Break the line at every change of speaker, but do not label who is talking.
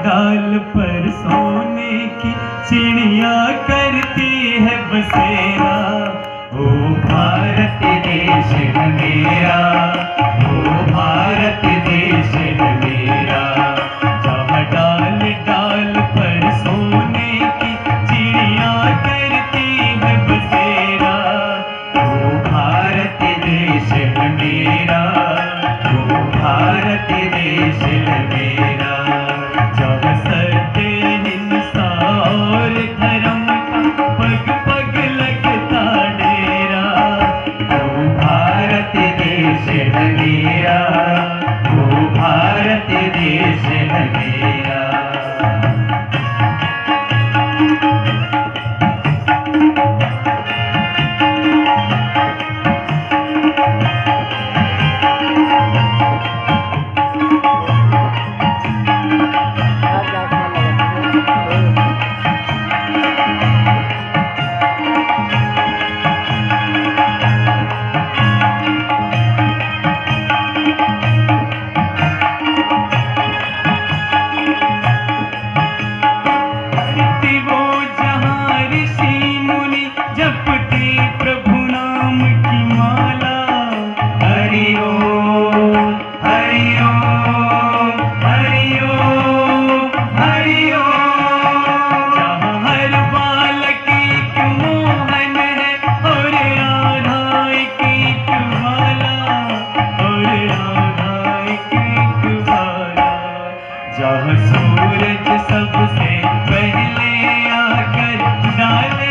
डाल पर सोने की चिड़िया करती है बसेरा। ओ भारत देश है मेरा, ओ भारत देश है मेरा। जहाँ डाल डाल पर सोने की चिड़िया करती है बसेरा। ओ भारत देश है मेरा, ओ भारत देश है मेरा। जहाँ सत्य हिंसा और धर्म का पग पग लगता डेरा। ओ भारत देश है मेरा, ओ भारत देश है मेरा। जहाँ सूरज सबसे पहले आकर डाल